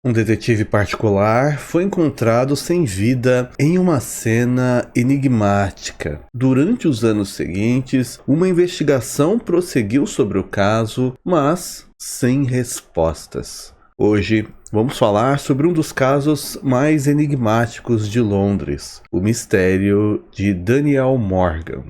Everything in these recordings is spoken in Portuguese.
Um detetive particular foi encontrado sem vida em uma cena enigmática. Durante os anos seguintes, uma investigação prosseguiu sobre o caso, mas sem respostas. Hoje, vamos falar sobre um dos casos mais enigmáticos de Londres, o mistério de Daniel Morgan.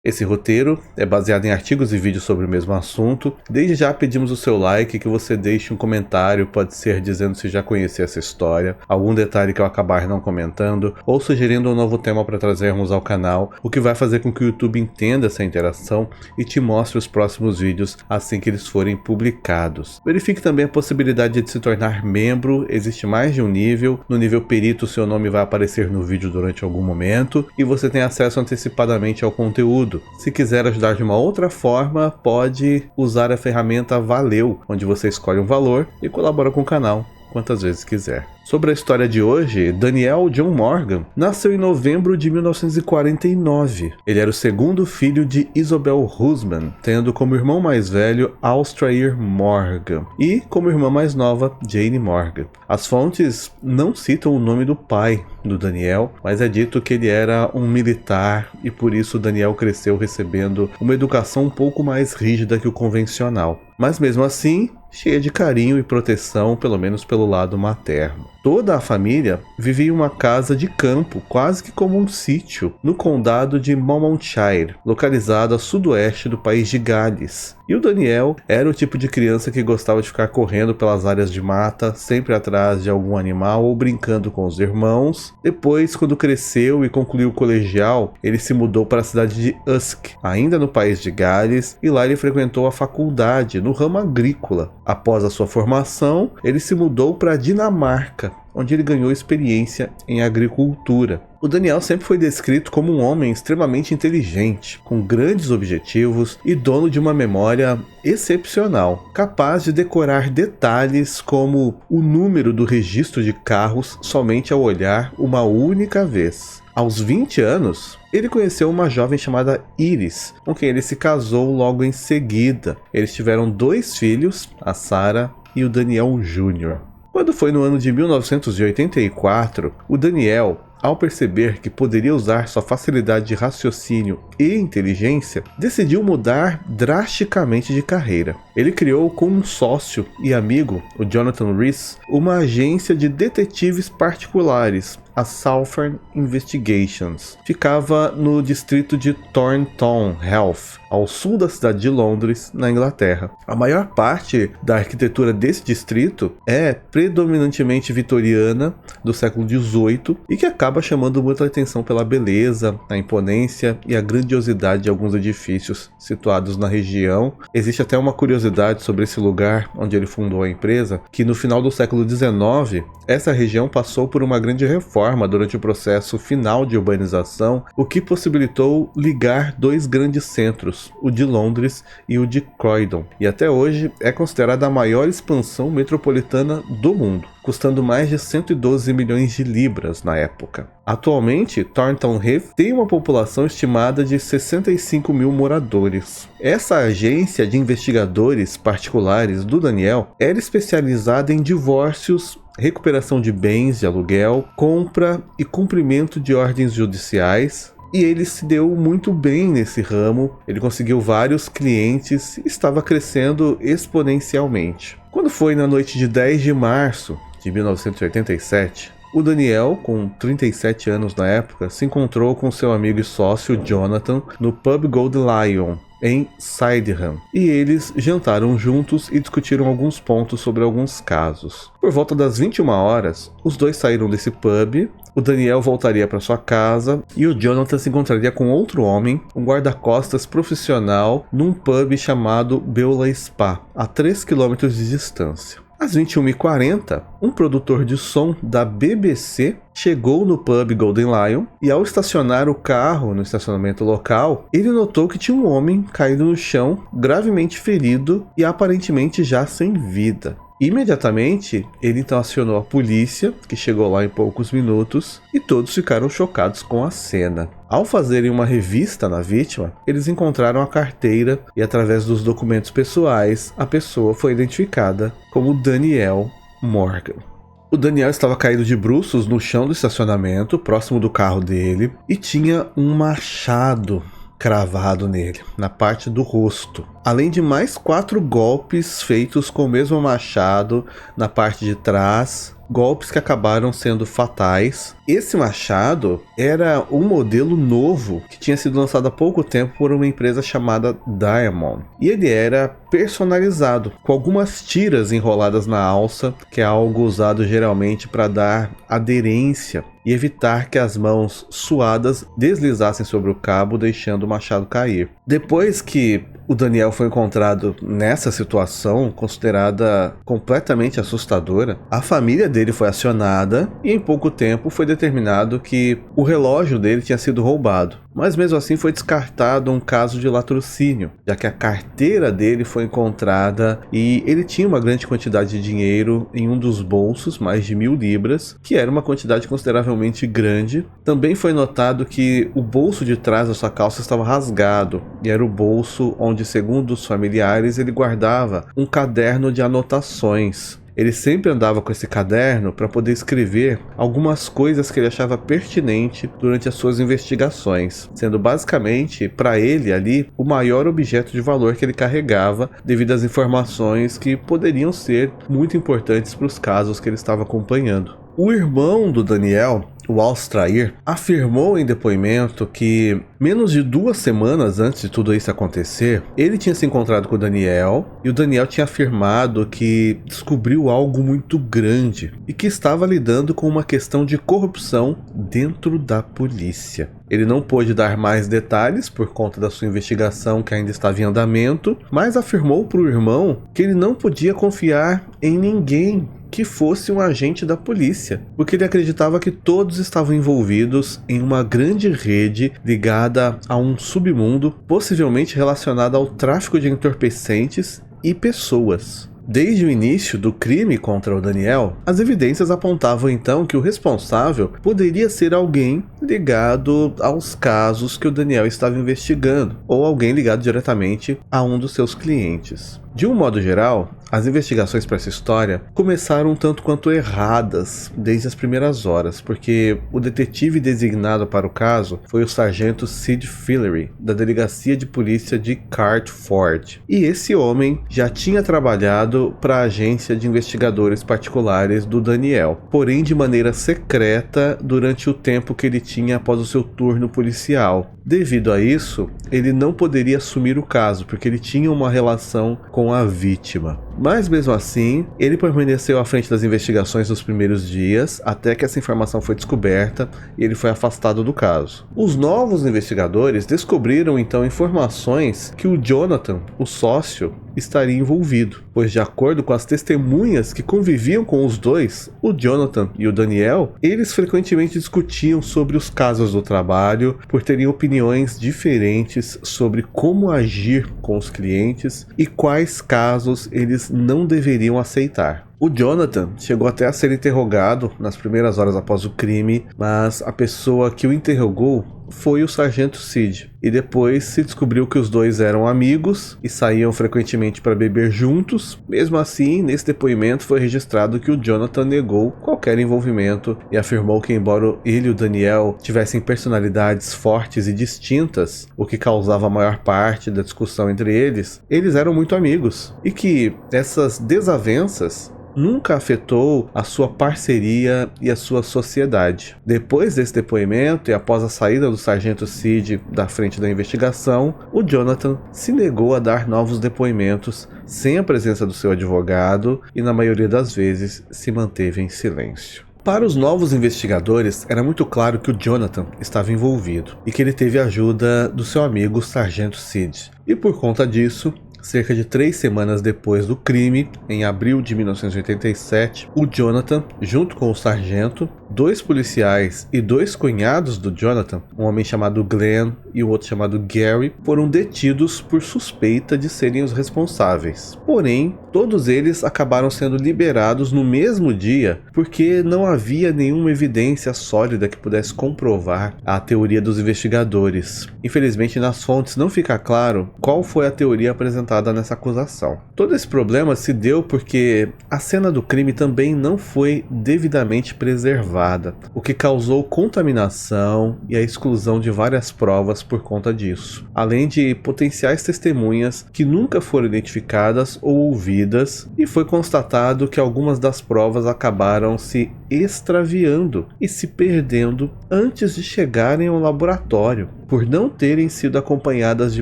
Esse roteiro é baseado em artigos e vídeos sobre o mesmo assunto. Desde já pedimos o seu like, que você deixe um comentário, pode ser dizendo se já conhecia essa história, algum detalhe que eu acabar não comentando, ou sugerindo um novo tema para trazermos ao canal, o que vai fazer com que o YouTube entenda essa interação e te mostre os próximos vídeos assim que eles forem publicados. Verifique também a possibilidade de se tornar membro, existe mais de um nível. No nível perito, seu nome vai aparecer no vídeo durante algum momento e você tem acesso antecipadamente ao conteúdo. Se quiser ajudar de uma outra forma, pode usar a ferramenta Valeu, onde você escolhe um valor e colabora com o canal quantas vezes quiser. Sobre a história de hoje, Daniel John Morgan nasceu em novembro de 1949. Ele era o segundo filho de Isabel Husband, tendo como irmão mais velho Austrair Morgan e como irmã mais nova Jane Morgan. As fontes não citam o nome do pai do Daniel, mas é dito que ele era um militar e por isso Daniel cresceu recebendo uma educação um pouco mais rígida que o convencional. Mas mesmo assim, cheia de carinho e proteção, pelo menos pelo lado materno. Toda a família vivia em uma casa de campo, quase que como um sítio, no condado de Monmouthshire, localizado a sudoeste do país de Gales. E o Daniel era o tipo de criança que gostava de ficar correndo pelas áreas de mata, sempre atrás de algum animal ou brincando com os irmãos. Depois, quando cresceu e concluiu o colegial, ele se mudou para a cidade de Usk, ainda no país de Gales, e lá ele frequentou a faculdade no ramo agrícola. Após a sua formação, ele se mudou para a Dinamarca, onde ele ganhou experiência em agricultura. O Daniel sempre foi descrito como um homem extremamente inteligente, com grandes objetivos e dono de uma memória excepcional, capaz de decorar detalhes como o número do registro de carros somente ao olhar uma única vez. Aos 20 anos, ele conheceu uma jovem chamada Iris, com quem ele se casou logo em seguida. Eles tiveram 2 filhos, a Sarah e o Daniel Jr. Quando foi no ano de 1984, o Daniel, ao perceber que poderia usar sua facilidade de raciocínio e inteligência, decidiu mudar drasticamente de carreira. Ele criou com um sócio e amigo, o Jonathan Rees, uma agência de detetives particulares, a Southern Investigations. Ficava no distrito de Thornton Heath, ao sul da cidade de Londres, na Inglaterra. A maior parte da arquitetura desse distrito é predominantemente vitoriana, do século XVIII, e que acaba chamando muita atenção pela beleza, a imponência e a grandiosidade de alguns edifícios situados na região. Existe até uma curiosidade sobre esse lugar onde ele fundou a empresa, que no final do século XIX, essa região passou por uma grande reforma durante o processo final de urbanização, o que possibilitou ligar 2 grandes centros, o de Londres e o de Croydon, e até hoje é considerada a maior expansão metropolitana do mundo, custando mais de 112 milhões de libras na época. Atualmente, Thornton Heath tem uma população estimada de 65 mil moradores. Essa agência de investigadores particulares do Daniel era especializada em divórcios, recuperação de bens de aluguel, compra e cumprimento de ordens judiciais, e ele se deu muito bem nesse ramo. Ele conseguiu vários clientes e estava crescendo exponencialmente. Quando foi na noite de 10 de março de 1987, o Daniel, com 37 anos na época, se encontrou com seu amigo e sócio Jonathan no pub Gold Lion, em Sydenham, e eles jantaram juntos e discutiram alguns pontos sobre alguns casos. Por volta das 21 horas, os dois saíram desse pub, o Daniel voltaria para sua casa e o Jonathan se encontraria com outro homem, um guarda-costas profissional, num pub chamado Beulah Spa, a 3 km de distância. Às 21h40, um produtor de som da BBC chegou no pub Golden Lion e, ao estacionar o carro no estacionamento local, ele notou que tinha um homem caído no chão, gravemente ferido e aparentemente já sem vida. Imediatamente, ele então acionou a polícia, que chegou lá em poucos minutos, e todos ficaram chocados com a cena. Ao fazerem uma revista na vítima, eles encontraram a carteira e, através dos documentos pessoais, a pessoa foi identificada como Daniel Morgan. O Daniel estava caído de bruços no chão do estacionamento, próximo do carro dele, e tinha um machado cravado nele, na parte do rosto. Além de mais 4 golpes feitos com o mesmo machado na parte de trás, golpes que acabaram sendo fatais. Esse machado era um modelo novo que tinha sido lançado há pouco tempo por uma empresa chamada Diamond. E ele era personalizado, com algumas tiras enroladas na alça, que é algo usado geralmente para dar aderência e evitar que as mãos suadas deslizassem sobre o cabo, deixando o machado cair. Depois que o Daniel foi encontrado nessa situação, considerada completamente assustadora, a família dele foi acionada e em pouco tempo foi determinado que o relógio dele tinha sido roubado. Mas mesmo assim foi descartado um caso de latrocínio, já que a carteira dele foi encontrada e ele tinha uma grande quantidade de dinheiro em um dos bolsos, mais de 1.000 libras, que era uma quantidade consideravelmente grande. Também foi notado que o bolso de trás da sua calça estava rasgado e era o bolso onde, segundo os familiares, ele guardava um caderno de anotações. Ele sempre andava com esse caderno para poder escrever algumas coisas que ele achava pertinente durante as suas investigações, sendo basicamente, para ele ali, o maior objeto de valor que ele carregava devido às informações que poderiam ser muito importantes para os casos que ele estava acompanhando. O irmão do Daniel, o Alstrair, afirmou em depoimento que menos de 2 semanas antes de tudo isso acontecer, ele tinha se encontrado com o Daniel e o Daniel tinha afirmado que descobriu algo muito grande e que estava lidando com uma questão de corrupção dentro da polícia. Ele não pôde dar mais detalhes por conta da sua investigação que ainda estava em andamento, mas afirmou para o irmão que ele não podia confiar em ninguém que fosse um agente da polícia, porque ele acreditava que todos estavam envolvidos em uma grande rede ligada a um submundo, possivelmente relacionada ao tráfico de entorpecentes e pessoas. Desde o início do crime contra o Daniel, as evidências apontavam então que o responsável poderia ser alguém ligado aos casos que o Daniel estava investigando, ou alguém ligado diretamente a um dos seus clientes. De um modo geral, as investigações para essa história começaram um tanto quanto erradas desde as primeiras horas, porque o detetive designado para o caso foi o sargento Sid Fillery, da delegacia de polícia de Cartford. E esse homem já tinha trabalhado para a agência de investigadores particulares do Daniel, porém de maneira secreta durante o tempo que ele tinha após o seu turno policial. Devido a isso, ele não poderia assumir o caso, porque ele tinha uma relação com a vítima. Mas mesmo assim, ele permaneceu à frente das investigações nos primeiros dias, até que essa informação foi descoberta e ele foi afastado do caso. Os novos investigadores descobriram então informações que o Jonathan, o sócio, estaria envolvido, pois de acordo com as testemunhas que conviviam com os dois, o Jonathan e o Daniel, eles frequentemente discutiam sobre os casos do trabalho por terem opiniões diferentes sobre como agir com os clientes e quais casos eles não deveriam aceitar. O Jonathan chegou até a ser interrogado nas primeiras horas após o crime, mas a pessoa que o interrogou foi o sargento Sid, e depois se descobriu que os dois eram amigos e saíam frequentemente para beber juntos. Mesmo assim, nesse depoimento foi registrado que o Jonathan negou qualquer envolvimento e afirmou que, embora ele e o Daniel tivessem personalidades fortes e distintas, o que causava a maior parte da discussão entre eles, eles eram muito amigos, e que essas desavenças nunca afetou a sua parceria e a sua sociedade. Depois desse depoimento e após a saída do sargento Sid da frente da investigação, o Jonathan se negou a dar novos depoimentos sem a presença do seu advogado e, na maioria das vezes, se manteve em silêncio. Para os novos investigadores, era muito claro que o Jonathan estava envolvido e que ele teve a ajuda do seu amigo sargento Sid. E por conta disso, cerca de 3 semanas depois do crime, em abril de 1987, o Jonathan, junto com o sargento, 2 policiais e 2 cunhados do Jonathan, um homem chamado Glenn e o outro chamado Gary foram detidos por suspeita de serem os responsáveis. Porém, todos eles acabaram sendo liberados no mesmo dia porque não havia nenhuma evidência sólida que pudesse comprovar a teoria dos investigadores. Infelizmente, nas fontes não fica claro qual foi a teoria apresentada nessa acusação. Todo esse problema se deu porque a cena do crime também não foi devidamente preservada, o que causou contaminação e a exclusão de várias provas por conta disso, além de potenciais testemunhas que nunca foram identificadas ou ouvidas, e foi constatado que algumas das provas acabaram se extraviando e se perdendo antes de chegarem ao laboratório, por não terem sido acompanhadas de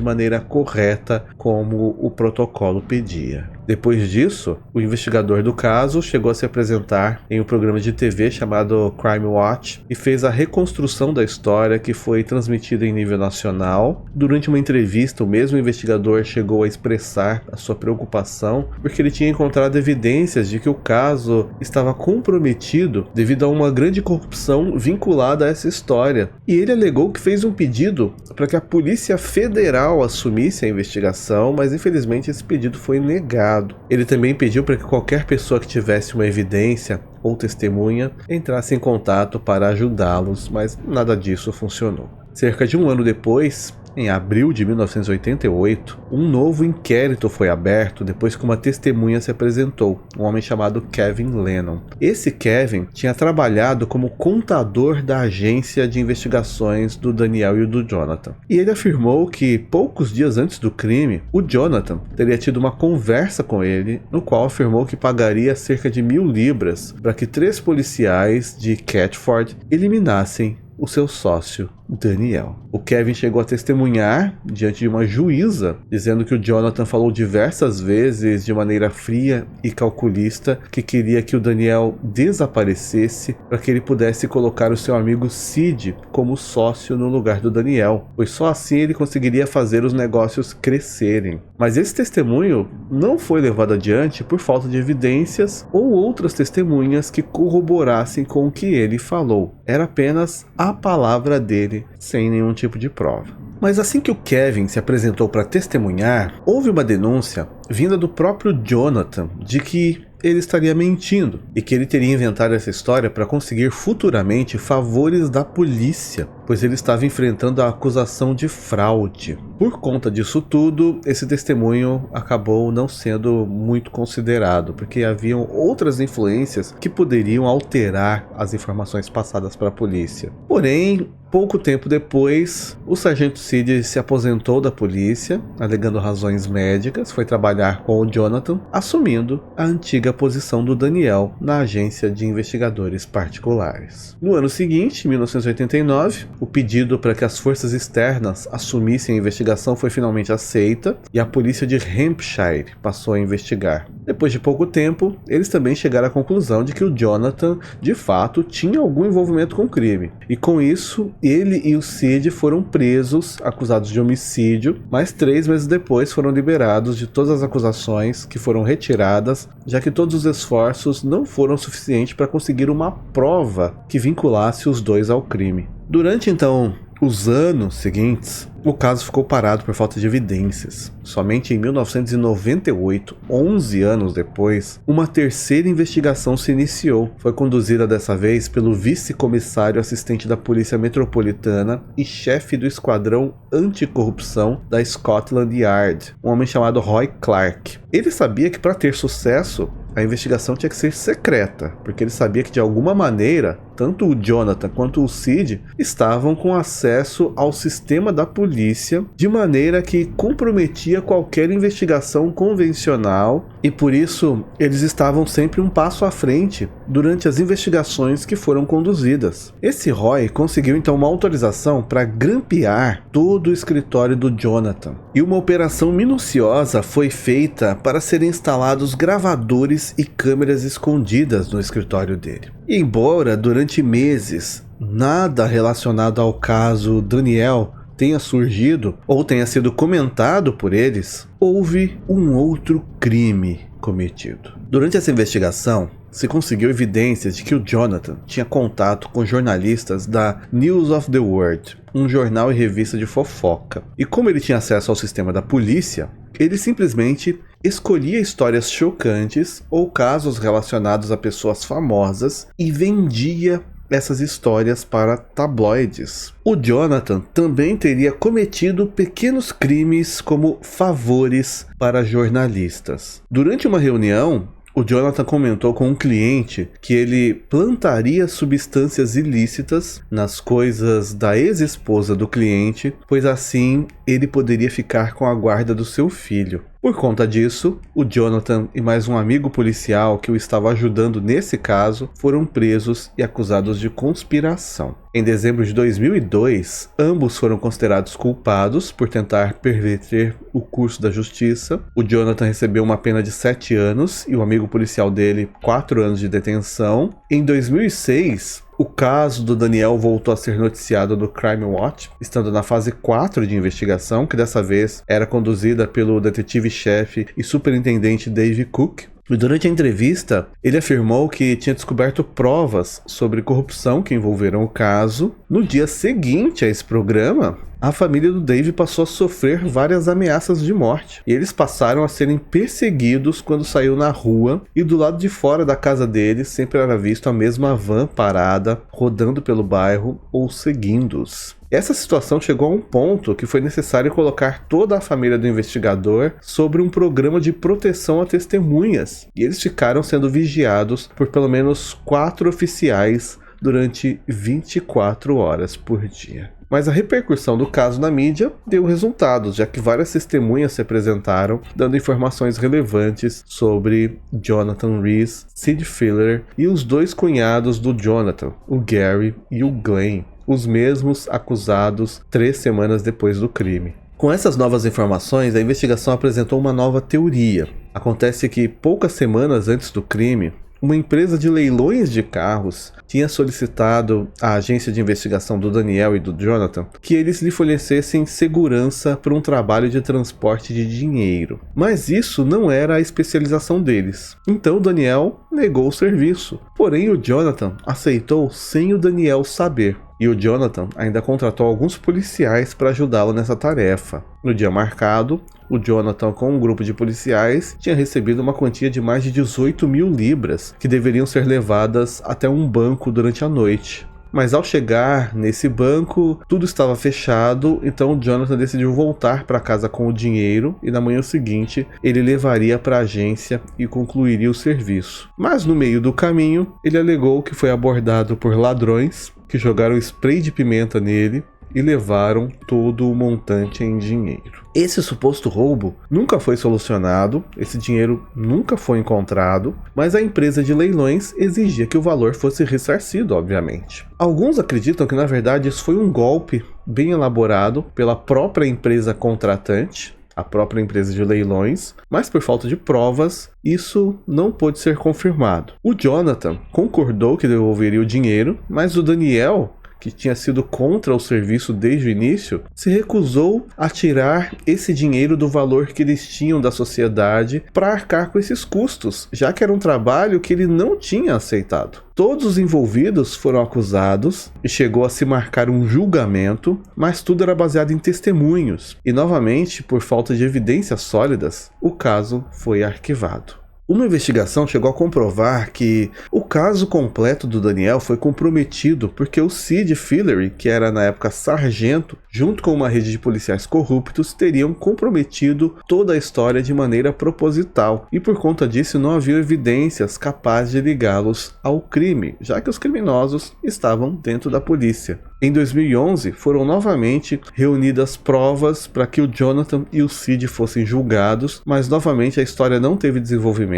maneira correta como o protocolo pedia. Depois disso, o investigador do caso chegou a se apresentar em um programa de TV chamado Crime Watch e fez a reconstrução da história, que foi transmitida em nível nacional. Durante uma entrevista, o mesmo investigador chegou a expressar a sua preocupação porque ele tinha encontrado evidências de que o caso estava comprometido devido a uma grande corrupção vinculada a essa história. E ele alegou que fez um pedido para que a Polícia Federal assumisse a investigação, mas infelizmente esse pedido foi negado. Ele também pediu para que qualquer pessoa que tivesse uma evidência ou testemunha entrasse em contato para ajudá-los, mas nada disso funcionou. Cerca de um ano depois, em abril de 1988, um novo inquérito foi aberto depois que uma testemunha se apresentou, um homem chamado Kevin Lennon. Esse Kevin tinha trabalhado como contador da agência de investigações do Daniel e do Jonathan. E ele afirmou que poucos dias antes do crime, o Jonathan teria tido uma conversa com ele, no qual afirmou que pagaria cerca de 1.000 libras para que 3 policiais de Catford eliminassem o seu sócio Daniel. O Kevin chegou a testemunhar diante de uma juíza, dizendo que o Jonathan falou diversas vezes de maneira fria e calculista que queria que o Daniel desaparecesse para que ele pudesse colocar o seu amigo Sid como sócio no lugar do Daniel, pois só assim ele conseguiria fazer os negócios crescerem. Mas esse testemunho não foi levado adiante por falta de evidências ou outras testemunhas que corroborassem com o que ele falou. Era apenas a palavra dele, sem nenhum tipo de prova. Mas assim que o Kevin se apresentou para testemunhar, houve uma denúncia vinda do próprio Jonathan de que ele estaria mentindo e que ele teria inventado essa história para conseguir futuramente favores da polícia, pois ele estava enfrentando a acusação de fraude. Por conta disso tudo, esse testemunho acabou não sendo muito considerado, porque haviam outras influências que poderiam alterar as informações passadas para a polícia. Porém, pouco tempo depois, o sargento Sid se aposentou da polícia, alegando razões médicas, foi trabalhar com o Jonathan, assumindo a antiga posição do Daniel na agência de investigadores particulares. No ano seguinte, 1989, o pedido para que as forças externas assumissem a investigação foi finalmente aceita e a polícia de Hampshire passou a investigar. Depois de pouco tempo, eles também chegaram à conclusão de que o Jonathan, de fato, tinha algum envolvimento com o crime. E com isso, ele e o Sid foram presos, acusados de homicídio, mas 3 meses depois foram liberados de todas as acusações, que foram retiradas, já que todos os esforços não foram suficientes para conseguir uma prova que vinculasse os dois ao crime. Durante então os anos seguintes, o caso ficou parado por falta de evidências. Somente em 1998, 11 anos depois, uma terceira investigação se iniciou. Foi conduzida dessa vez pelo vice-comissário assistente da Polícia Metropolitana e chefe do esquadrão anticorrupção da Scotland Yard, um homem chamado Roy Clark. Ele sabia que para ter sucesso, a investigação tinha que ser secreta, porque ele sabia que de alguma maneira, tanto o Jonathan quanto o Sid estavam com acesso ao sistema da polícia, de maneira que comprometia qualquer investigação convencional, e por isso eles estavam sempre um passo à frente durante as investigações que foram conduzidas. Esse Roy conseguiu então uma autorização para grampear todo o escritório do Jonathan, e uma operação minuciosa foi feita para serem instalados gravadores e câmeras escondidas no escritório dele. E embora durante meses nada relacionado ao caso Daniel tenha surgido ou tenha sido comentado por eles, houve um outro crime cometido. Durante essa investigação, se conseguiu evidências de que o Jonathan tinha contato com jornalistas da News of the World, um jornal e revista de fofoca. E como ele tinha acesso ao sistema da polícia, ele simplesmente escolhia histórias chocantes ou casos relacionados a pessoas famosas e vendia essas histórias para tabloides. O Jonathan também teria cometido pequenos crimes como favores para jornalistas. Durante uma reunião, o Jonathan comentou com um cliente que ele plantaria substâncias ilícitas nas coisas da ex-esposa do cliente, pois assim ele poderia ficar com a guarda do seu filho. Por conta disso, o Jonathan e mais um amigo policial que o estava ajudando nesse caso foram presos e acusados de conspiração. Em dezembro de 2002, ambos foram considerados culpados por tentar perverter o curso da justiça. O Jonathan recebeu uma pena de 7 anos e o amigo policial dele 4 anos de detenção. Em 2006, o caso do Daniel voltou a ser noticiado no Crime Watch, estando na fase 4 de investigação, que dessa vez era conduzida pelo detetive-chefe e superintendente Dave Cook. E durante a entrevista, ele afirmou que tinha descoberto provas sobre corrupção que envolveram o caso. No dia seguinte a esse programa, a família do Dave passou a sofrer várias ameaças de morte. E eles passaram a serem perseguidos quando saiu na rua, e do lado de fora da casa deles sempre era visto a mesma van parada, rodando pelo bairro ou seguindo-os. Essa situação chegou a um ponto que foi necessário colocar toda a família do investigador sobre um programa de proteção a testemunhas, e eles ficaram sendo vigiados por pelo menos 4 oficiais durante 24 horas por dia. Mas a repercussão do caso na mídia deu resultados, já que várias testemunhas se apresentaram, dando informações relevantes sobre Jonathan Rees, Sid Filler e os 2 cunhados do Jonathan, o Gary e o Glenn, os mesmos acusados 3 semanas depois do crime. Com essas novas informações, a investigação apresentou uma nova teoria. Acontece que poucas semanas antes do crime, uma empresa de leilões de carros tinha solicitado à agência de investigação do Daniel e do Jonathan que eles lhe fornecessem segurança para um trabalho de transporte de dinheiro. Mas isso não era a especialização deles. Então o Daniel negou o serviço. Porém o Jonathan aceitou sem o Daniel saber. E o Jonathan ainda contratou alguns policiais para ajudá-lo nessa tarefa. No dia marcado, o Jonathan, com um grupo de policiais, tinha recebido uma quantia de mais de 18 mil libras, que deveriam ser levadas até um banco durante a noite. Mas ao chegar nesse banco, tudo estava fechado, então o Jonathan decidiu voltar para casa com o dinheiro e na manhã seguinte ele levaria para a agência e concluiria o serviço. Mas no meio do caminho, ele alegou que foi abordado por ladrões que jogaram spray de pimenta nele e levaram todo o montante em dinheiro. Esse suposto roubo nunca foi solucionado, esse dinheiro nunca foi encontrado, mas a empresa de leilões exigia que o valor fosse ressarcido, obviamente. Alguns acreditam que na verdade isso foi um golpe bem elaborado pela própria empresa contratante, a própria empresa de leilões, mas por falta de provas, isso não pôde ser confirmado. O Jonathan concordou que devolveria o dinheiro, mas o Daniel, que tinha sido contra o serviço desde o início, se recusou a tirar esse dinheiro do valor que eles tinham da sociedade para arcar com esses custos, já que era um trabalho que ele não tinha aceitado. Todos os envolvidos foram acusados e chegou a se marcar um julgamento, mas tudo era baseado em testemunhos, e novamente, por falta de evidências sólidas, o caso foi arquivado. Uma investigação chegou a comprovar que o caso completo do Daniel foi comprometido porque o Sid Fillery, que era na época sargento, junto com uma rede de policiais corruptos, teriam comprometido toda a história de maneira proposital, e por conta disso não havia evidências capazes de ligá-los ao crime, já que os criminosos estavam dentro da polícia. Em 2011, foram novamente reunidas provas para que o Jonathan e o Sid fossem julgados, mas novamente a história não teve desenvolvimento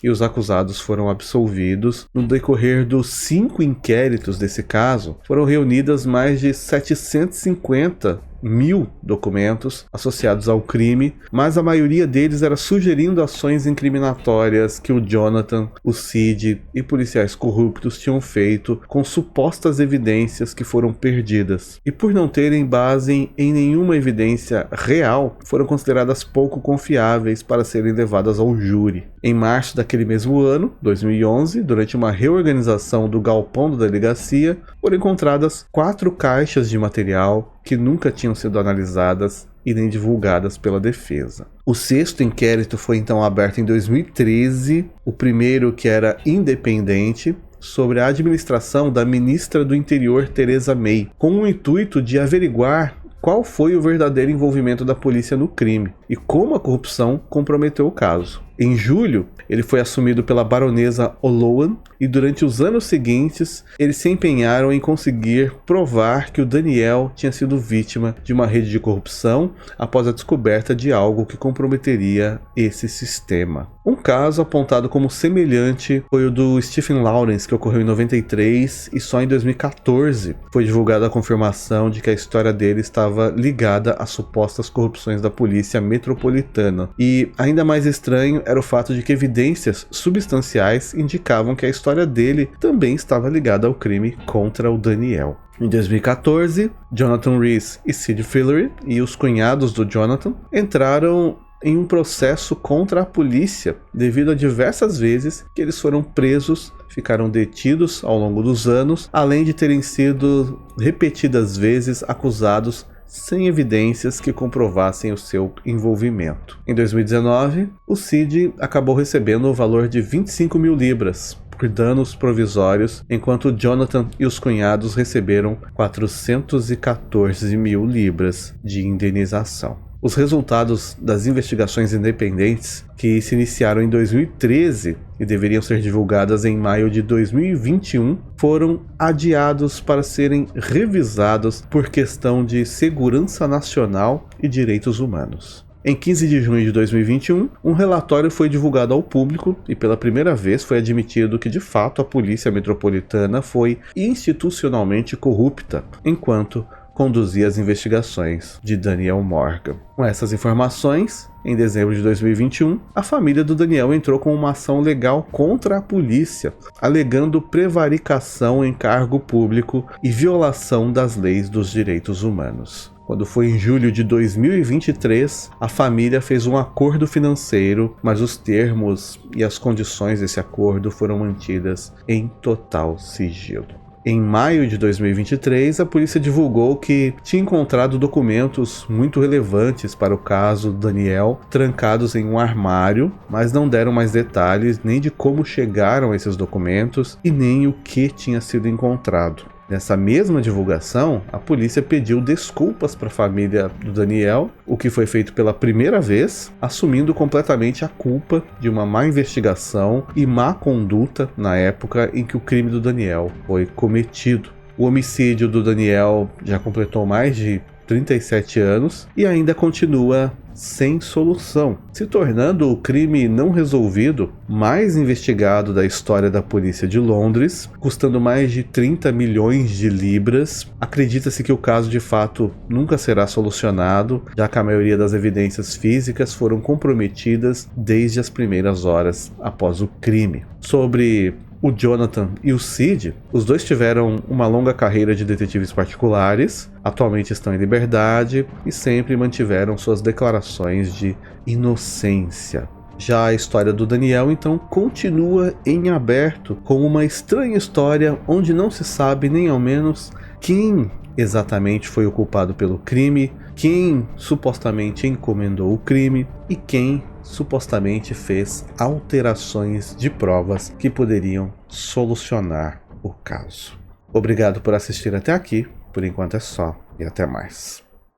e os acusados foram absolvidos. No decorrer dos 5 inquéritos desse caso, foram reunidas mais de 750 mil documentos associados ao crime, mas a maioria deles era sugerindo ações incriminatórias que o Jonathan, o Sid e policiais corruptos tinham feito com supostas evidências que foram perdidas. E por não terem base em nenhuma evidência real, foram consideradas pouco confiáveis para serem levadas ao júri. Em março daquele mesmo ano, 2011, durante uma reorganização do galpão da delegacia, foram encontradas 4 caixas de material que nunca tinham sido analisadas e nem divulgadas pela defesa. O 6º inquérito foi então aberto em 2013, o primeiro, que era independente, sobre a administração da ministra do Interior Theresa May, com o intuito de averiguar qual foi o verdadeiro envolvimento da polícia no crime e como a corrupção comprometeu o caso. Em julho, ele foi assumido pela baronesa O'Loan e durante os anos seguintes, eles se empenharam em conseguir provar que o Daniel tinha sido vítima de uma rede de corrupção após a descoberta de algo que comprometeria esse sistema. Um caso apontado como semelhante foi o do Stephen Lawrence, que ocorreu em 93 e só em 2014 foi divulgada a confirmação de que a história dele estava ligada às supostas corrupções da polícia metropolitana. E ainda mais estranho era o fato de que evidências substanciais indicavam que a história dele também estava ligada ao crime contra o Daniel. Em 2014, Jonathan Rees e Sid Fillery e os cunhados do Jonathan entraram em um processo contra a polícia devido a diversas vezes que eles foram presos, ficaram detidos ao longo dos anos, além de terem sido repetidas vezes acusados sem evidências que comprovassem o seu envolvimento. Em 2019, o Sid acabou recebendo o valor de 25 mil libras por danos provisórios, enquanto Jonathan e os cunhados receberam 414 mil libras de indenização. Os resultados das investigações independentes, que se iniciaram em 2013 e deveriam ser divulgadas em maio de 2021, foram adiados para serem revisados por questão de segurança nacional e direitos humanos. Em 15 de junho de 2021, um relatório foi divulgado ao público e pela primeira vez foi admitido que de fato a polícia metropolitana foi institucionalmente corrupta, enquanto conduzia as investigações de Daniel Morgan. Com essas informações, em dezembro de 2021, a família do Daniel entrou com uma ação legal contra a polícia, alegando prevaricação em cargo público e violação das leis dos direitos humanos. Quando foi em julho de 2023, a família fez um acordo financeiro, mas os termos e as condições desse acordo foram mantidas em total sigilo. Em maio de 2023, a polícia divulgou que tinha encontrado documentos muito relevantes para o caso Daniel trancados em um armário, mas não deram mais detalhes nem de como chegaram a esses documentos e nem o que tinha sido encontrado. Nessa mesma divulgação, a polícia pediu desculpas para a família do Daniel, o que foi feito pela primeira vez, assumindo completamente a culpa de uma má investigação e má conduta na época em que o crime do Daniel foi cometido. O homicídio do Daniel já completou mais de 37 anos e ainda continua sem solução, se tornando o crime não resolvido mais investigado da história da polícia de Londres, custando mais de 30 milhões de libras. Acredita-se que o caso de fato nunca será solucionado, já que a maioria das evidências físicas foram comprometidas desde as primeiras horas após o crime. Sobre o Jonathan e o Sid, os dois tiveram uma longa carreira de detetives particulares, atualmente estão em liberdade e sempre mantiveram suas declarações de inocência. Já a história do Daniel, então, continua em aberto, com uma estranha história onde não se sabe nem ao menos quem exatamente foi o culpado pelo crime, quem supostamente encomendou o crime e quem supostamente fez alterações de provas que poderiam solucionar o caso. Obrigado por assistir até aqui, por enquanto é só e até mais.